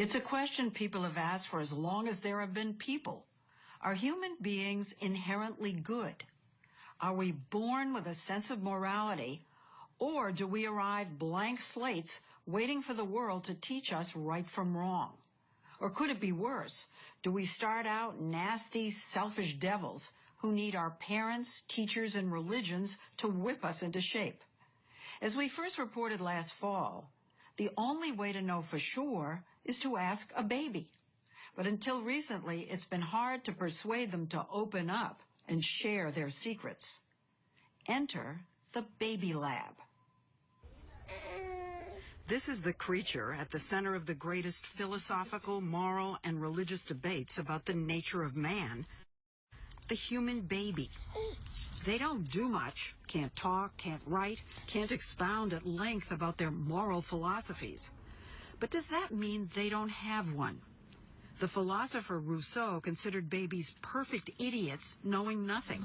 It's a question people have asked for as long as there have been people. Are human beings inherently good? Are we born with a sense of morality, or do we arrive blank slates waiting for the world to teach us right from wrong? Or could it be worse? Do we start out nasty, selfish devils who need our parents, teachers, and religions to whip us into shape? As we first reported last fall, the only way to know for sure is to ask a baby. But until recently, it's been hard to persuade them to open up and share their secrets. Enter the baby lab. This is the creature at the center of the greatest philosophical, moral, and religious debates about the nature of man, the human baby. They don't do much, can't talk, can't write, can't expound at length about their moral philosophies. But does that mean they don't have one? The philosopher Rousseau considered babies perfect idiots knowing nothing.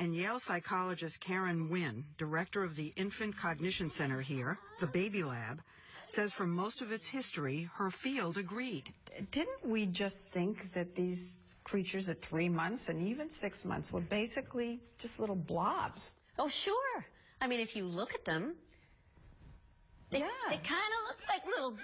And Yale psychologist Karen Wynn, director of the Infant Cognition Center here, the Baby Lab, says for most of its history, her field agreed. Didn't we just think that these creatures at 3 months and even 6 months were basically just little blobs? Oh, sure. I mean, if you look at them, they kind of look like little,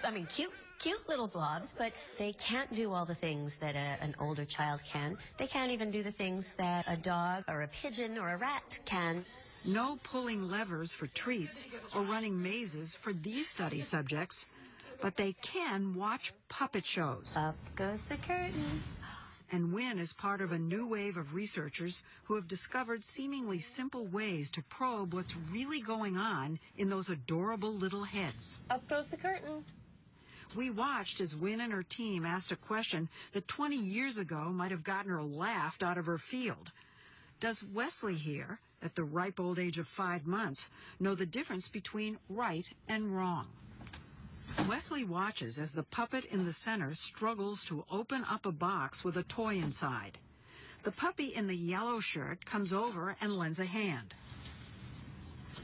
cute little blobs, but they can't do all the things that an older child can. They can't even do the things that a dog or a pigeon or a rat can. No pulling levers for treats or running mazes for these study subjects, but they can watch puppet shows. Up goes the curtain. And Wynn is part of a new wave of researchers who have discovered seemingly simple ways to probe what's really going on in those adorable little heads. Up goes the curtain. We watched as Wynn and her team asked a question that 20 years ago might have gotten her laughed out of her field. Does Wesley here, at the ripe old age of 5 months, know the difference between right and wrong? Wesley watches as the puppet in the center struggles to open up a box with a toy inside. The puppy in the yellow shirt comes over and lends a hand.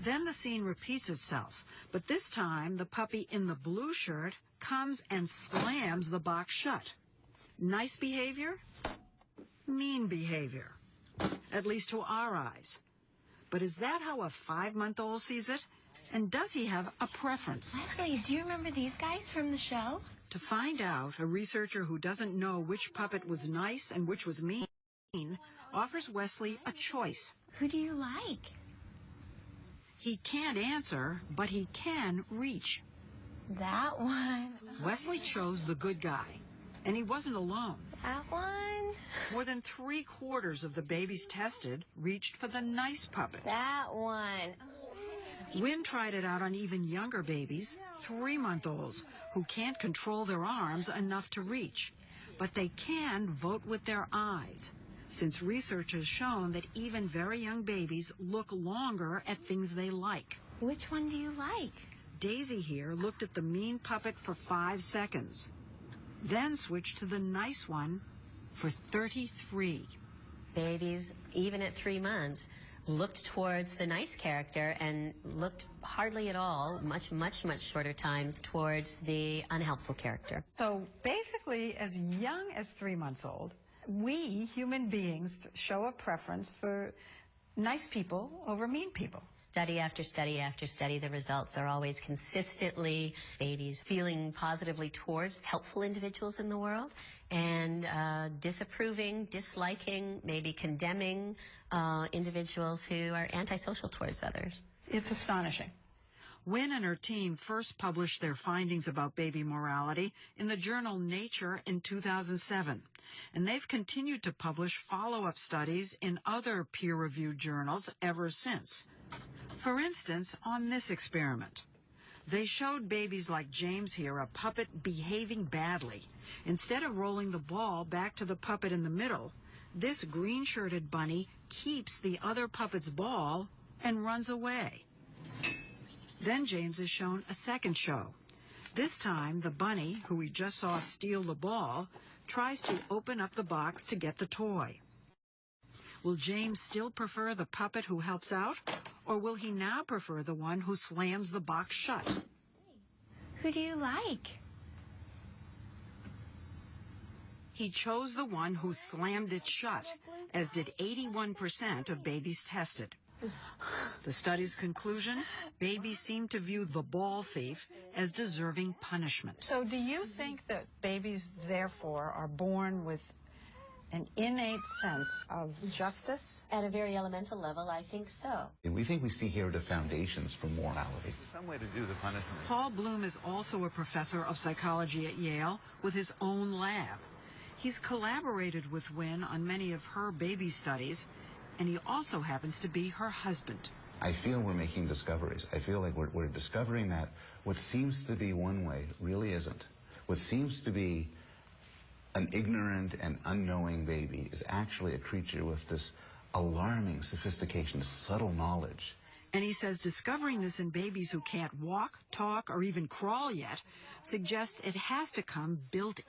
Then the scene repeats itself, but this time the puppy in the blue shirt comes and slams the box shut. Nice behavior? Mean behavior. At least to our eyes. But is that how a 5-month-old sees it? And does he have a preference? Wesley, do you remember these guys from the show? To find out, a researcher who doesn't know which puppet was nice and which was mean offers Wesley a choice. Who do you like? He can't answer, but he can reach. That one. Wesley chose the good guy, and he wasn't alone. That one. More than 3/4 of the babies tested reached for the nice puppet. That one. Wynn tried it out on even younger babies, 3-month-olds, who can't control their arms enough to reach. But they can vote with their eyes, since research has shown that even very young babies look longer at things they like. Which one do you like? Daisy here looked at the mean puppet for 5 seconds, then switched to the nice one for 33. Babies, even at 3 months, looked towards the nice character and looked hardly at all, much shorter times, towards the unhelpful character. So basically, as young as 3 months old, we human beings show a preference for nice people over mean people. Study after study after study, the results are always consistently babies feeling positively towards helpful individuals in the world and disapproving, disliking, maybe condemning individuals who are antisocial towards others. It's astonishing. Wynn and her team first published their findings about baby morality in the journal Nature in 2007, and they've continued to publish follow-up studies in other peer-reviewed journals ever since. For instance, on this experiment, they showed babies like James here a puppet behaving badly. Instead of rolling the ball back to the puppet in the middle, this green-shirted bunny keeps the other puppet's ball and runs away. Then James is shown a second show. This time, the bunny, who we just saw steal the ball, tries to open up the box to get the toy. Will James still prefer the puppet who helps out, or will he now prefer the one who slams the box shut? Who do you like? He chose the one who slammed it shut, as did 81% of babies tested. The study's conclusion, babies seem to view the ball thief as deserving punishment. So do you think that babies, therefore, are born with an innate sense of justice? At a very elemental level, I think so. We think we see here the foundations for morality. Some way to do the punishment. Paul Bloom is also a professor of psychology at Yale with his own lab. He's collaborated with Wynne on many of her baby studies, and he also happens to be her husband. I feel we're making discoveries. I feel like we're discovering that what seems to be one way really isn't. What seems to be an ignorant and unknowing baby is actually a creature with this alarming sophistication, subtle knowledge. And he says discovering this in babies who can't walk, talk, or even crawl yet suggests it has to come built in.